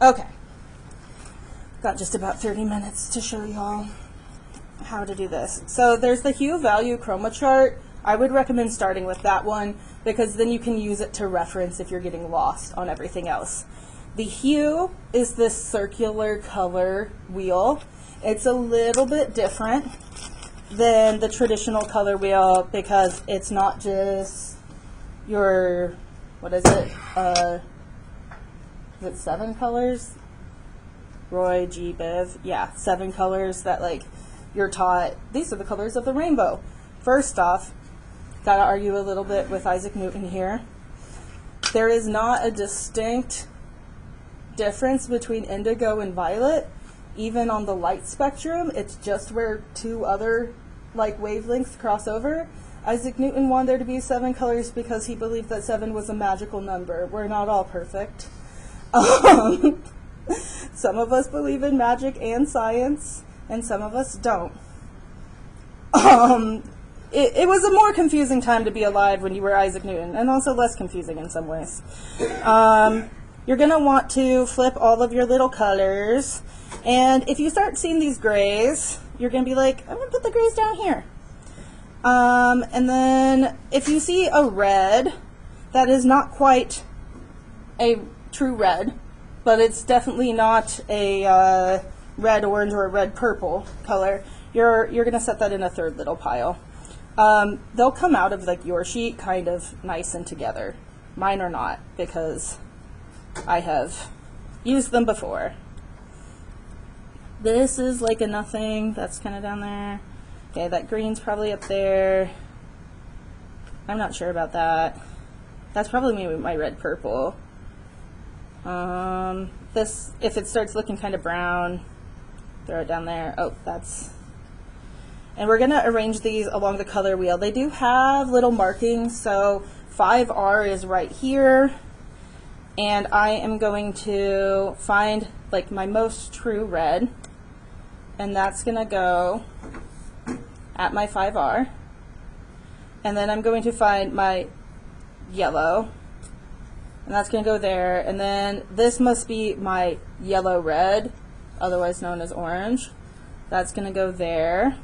Okay. Got just about 30 minutes to show y'all how to do this. So there's the hue value chroma chart. I would recommend starting with that one because then you can use it to reference if you're getting lost on everything else. The hue is this circular color wheel. It's a little bit different than the traditional color wheel because it's not just your, what is it? Is it 7 colors? Roy G. Biv. Yeah, 7 colors that like you're taught, these are the colors of the rainbow. First off, gotta argue a little bit with Isaac Newton here. There is not a distinct difference between indigo and violet, even on the light spectrum. It's just where 2 other like wavelengths cross over. Isaac Newton wanted there to be 7 colors because he believed that 7 was a magical number. We're not all perfect. Some of us believe in magic and science, and some of us don't. It was a more confusing time to be alive when you were Isaac Newton, and also less confusing in some ways. You're going to want to flip all of your little colors, and if you start seeing these grays, you're going to be like, I'm going to put the grays down here. And then if you see a red, that is not quite a true red, but it's definitely not a red orange or a red purple color. You're going to set that in a third little pile. They'll come out of like your sheet kind of nice and together. Mine are not because I have used them before. This is like a nothing. That's kind of down there. Okay, that green's probably up there. I'm not sure about that. That's probably maybe my red purple. This, if it starts looking kind of brown, throw it down there. Oh, that's... And we're going to arrange these along the color wheel. They do have little markings, so 5R is right here. And I am going to find like my most true red, and that's going to go at my 5R. And then I'm going to find my yellow, and that's going to go there. And then this must be my yellow-red, otherwise known as orange. That's going to go there.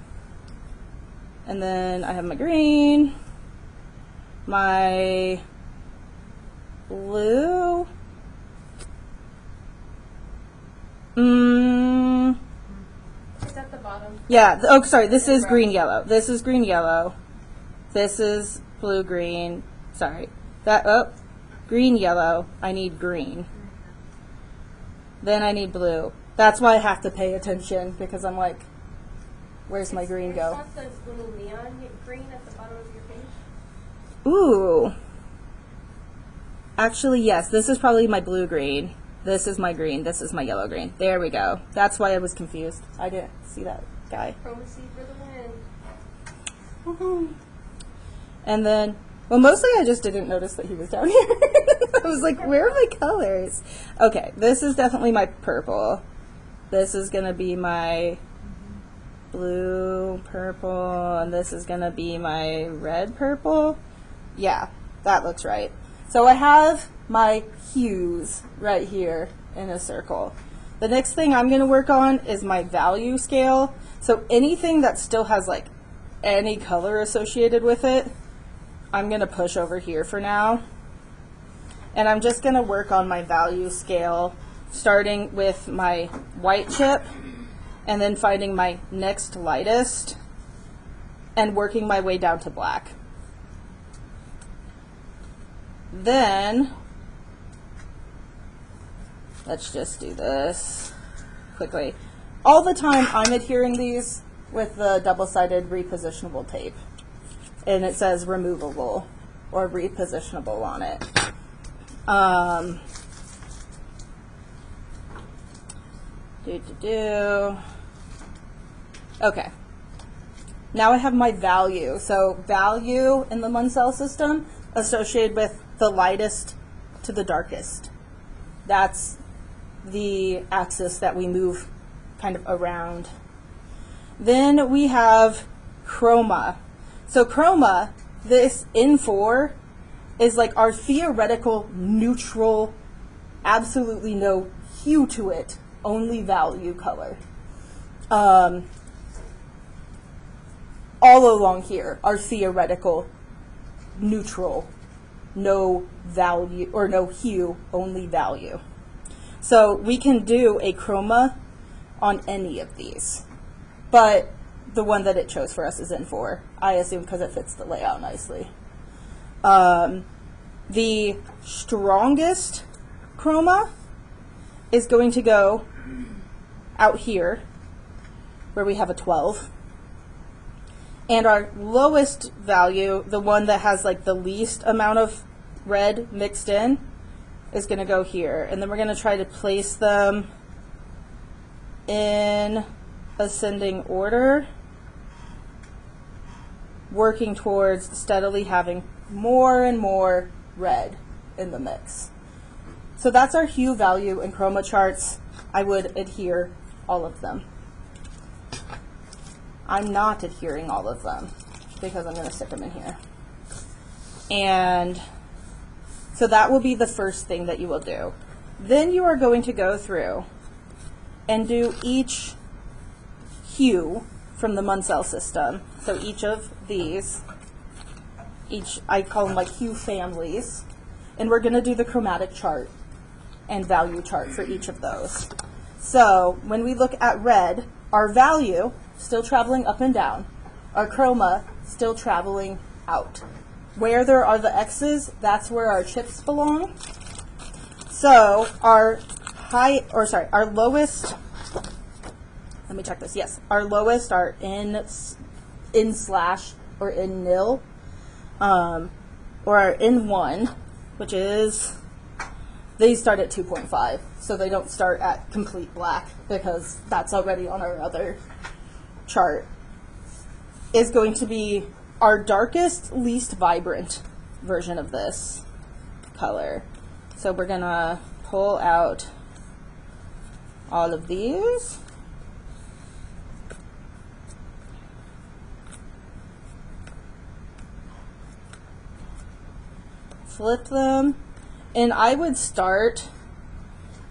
And then I have my green, my blue. Is that the bottom? Yeah. Oh, sorry. This is green-yellow. This is green-yellow. This is blue-green. Sorry. That. Oh, green-yellow. I need green. Then I need blue. That's why I have to pay attention because I'm like, where's my green go? Is that the little neon green at the bottom of your page? Ooh. Actually, yes. This is probably my blue-green. This is my green. This is my yellow-green. There we go. That's why I was confused. I didn't see that guy. Chromacy for the win. Woohoo. And then, well, mostly I just didn't notice that he was down here. I was like, where are my colors? Okay, this is definitely my purple. This is going to be my blue, purple, and this is going to be my red, purple. Yeah, that looks right. So I have my hues right here in a circle. The next thing I'm going to work on is my value scale. So anything that still has like any color associated with it, I'm going to push over here for now. And I'm just going to work on my value scale, starting with my white chip and then finding my next lightest and working my way down to black. Then, let's just do this quickly. All the time I'm adhering these with the double-sided repositionable tape. And it says removable or repositionable on it. Okay. Now I have my value. So value in the Munsell system associated with the lightest to the darkest. That's the axis that we move kind of around. Then we have chroma. So chroma, this N4, is like our theoretical neutral, absolutely no hue to it, only value color. All along here are theoretical, neutral, no value, or no hue, only value. So we can do a chroma on any of these, but the one that it chose for us is N4, I assume because it fits the layout nicely. The strongest chroma is going to go out here, where we have a 12. And our lowest value, the one that has like the least amount of red mixed in, is going to go here. And then we're going to try to place them in ascending order, working towards steadily having more and more red in the mix. So that's our hue, value, and chroma charts. I would adhere all of them. I'm not adhering all of them because I'm going to stick them in here. And so that will be the first thing that you will do. Then you are going to go through and do each hue from the Munsell system. So each of these, I call them like hue families, and we're going to do the chromatic chart and value chart for each of those. So when we look at red, our value still traveling up and down, our chroma still traveling out. Where there are the X's, that's where our chips belong. So our lowest, let me check this, yes, our lowest are in slash or in nil, or our in 1, which is, they start at 2.5, so they don't start at complete black because that's already on our other chart, is going to be our darkest, least vibrant version of this color. So we're going to pull out all of these. Flip them, and I would start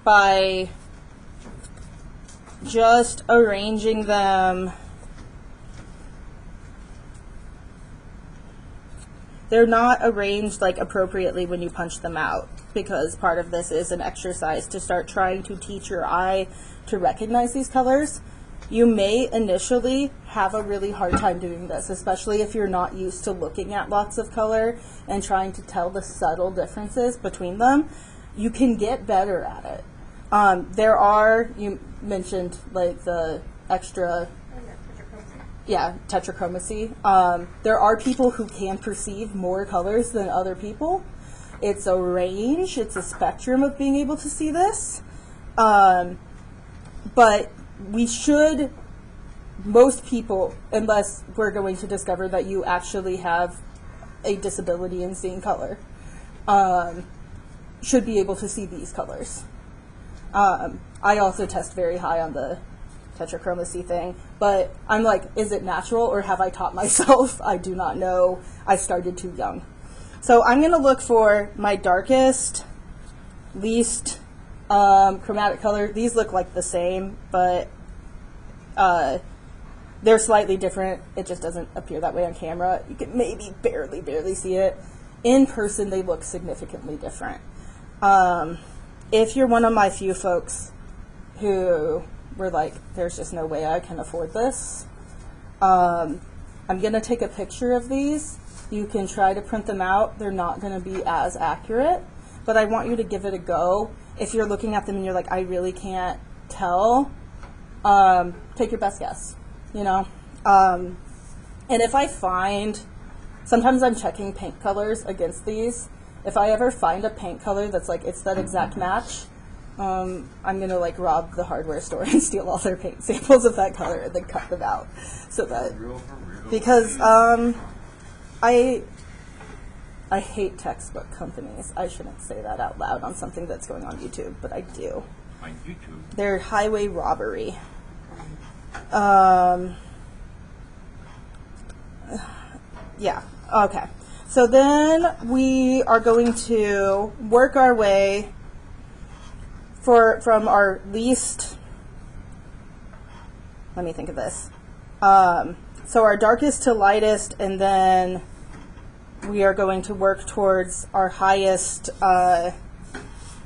by just arranging them. They're not arranged like appropriately when you punch them out, because part of this is an exercise to start trying to teach your eye to recognize these colors. You may initially have a really hard time doing this, especially if you're not used to looking at lots of color and trying to tell the subtle differences between them. You can get better at it. There are, you mentioned like the extra, tetrachromacy. There are people who can perceive more colors than other people. It's a range, it's a spectrum of being able to see this. But we should, most people, unless we're going to discover that you actually have a disability in seeing color, should be able to see these colors. I also test very high on the tetrachromacy thing, but I'm like, is it natural or have I taught myself? I do not know. I started too young. So I'm going to look for my darkest, least chromatic color. These look like the same, but they're slightly different. It just doesn't appear that way on camera. You can maybe barely see it. In person, they look significantly different. If you're one of my few folks who were like, there's just no way I can afford this, I'm going to take a picture of these. You can try to print them out. They're not going to be as accurate, but I want you to give it a go. If you're looking at them and you're like, I really can't tell, take your best guess, you know? And if I find, sometimes I'm checking paint colors against these. If I ever find a paint color that's like, it's that exact match, I'm going to like rob the hardware store and steal all their paint samples of that color and then cut them out. So that, because I hate textbook companies. I shouldn't say that out loud on something that's going on YouTube, but I do. On YouTube? They're highway robbery. Yeah, okay. So then we are going to work our way from our least, let me think of this. So our darkest to lightest, and then we are going to work towards our highest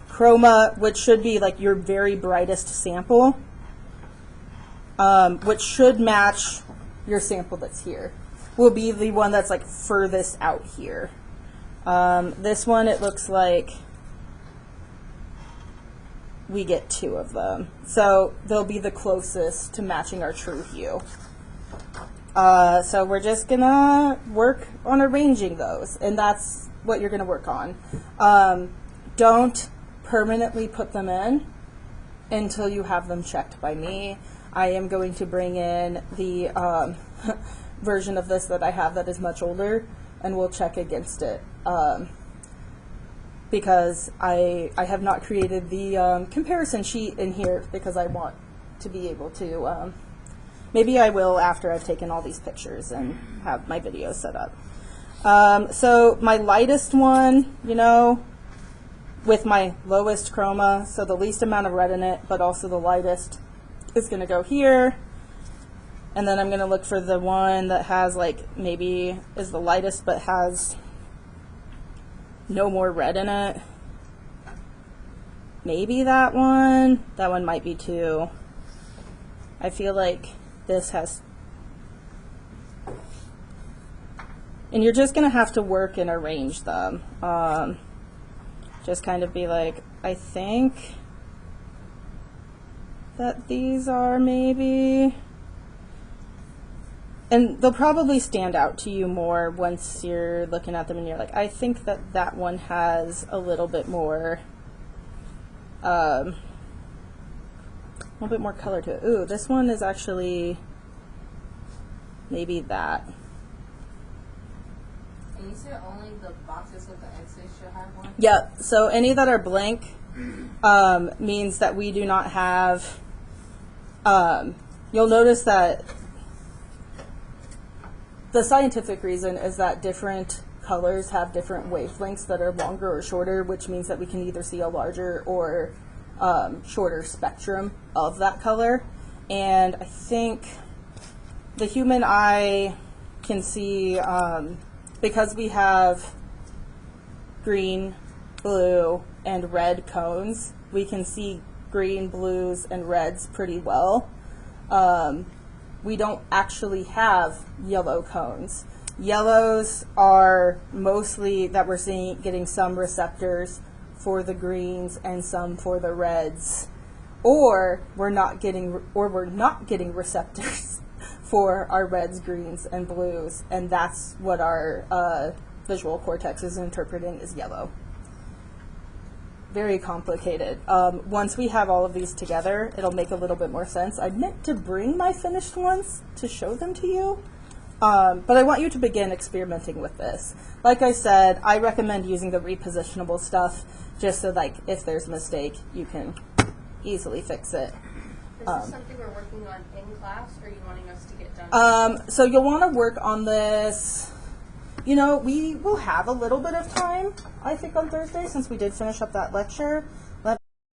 chroma, which should be like your very brightest sample, which should match your sample that's here. Will be the one that's like furthest out here. This one, it looks like we get 2 of them. So they'll be the closest to matching our true hue. So we're just gonna work on arranging those, and that's what you're gonna work on. Don't permanently put them in until you have them checked by me. I am going to bring in the version of this that I have that is much older, and we'll check against it. Because I have not created the comparison sheet in here because I want to be able to, maybe I will after I've taken all these pictures and have my video set up. So my lightest one, you know, with my lowest chroma, so the least amount of red in it, but also the lightest, is going to go here. And then I'm going to look for the one that has like, maybe is the lightest but has no more red in it. Maybe that one. That one might be too. I feel like this has, and you're just going to have to work and arrange them. Just kind of be like, I think that these are maybe, and they'll probably stand out to you more once you're looking at them and you're like, I think that that one has a little bit more color to it. Ooh, this one is actually maybe that. And you said only the boxes with the X's should have one? Yep, so any that are blank means that we do not have, you'll notice that the scientific reason is that different colors have different wavelengths that are longer or shorter, which means that we can either see a larger or shorter spectrum of that color. And I think the human eye can see, because we have green, blue, and red cones, we can see green, blues, and reds pretty well. We don't actually have yellow cones. Yellows are mostly that we're seeing getting some receptors for the greens and some for the reds, or we're not getting receptors for our reds, greens, and blues, and that's what our visual cortex is interpreting as yellow. Very complicated. Once we have all of these together, it'll make a little bit more sense. I meant to bring my finished ones to show them to you, but I want you to begin experimenting with this. Like I said, I recommend using the repositionable stuff just so like if there's a mistake, you can easily fix it. Is this something we're working on in class, or are you wanting us to get done? So you'll want to work on this. You know, we will have a little bit of time, I think, on Thursday, since we did finish up that lecture.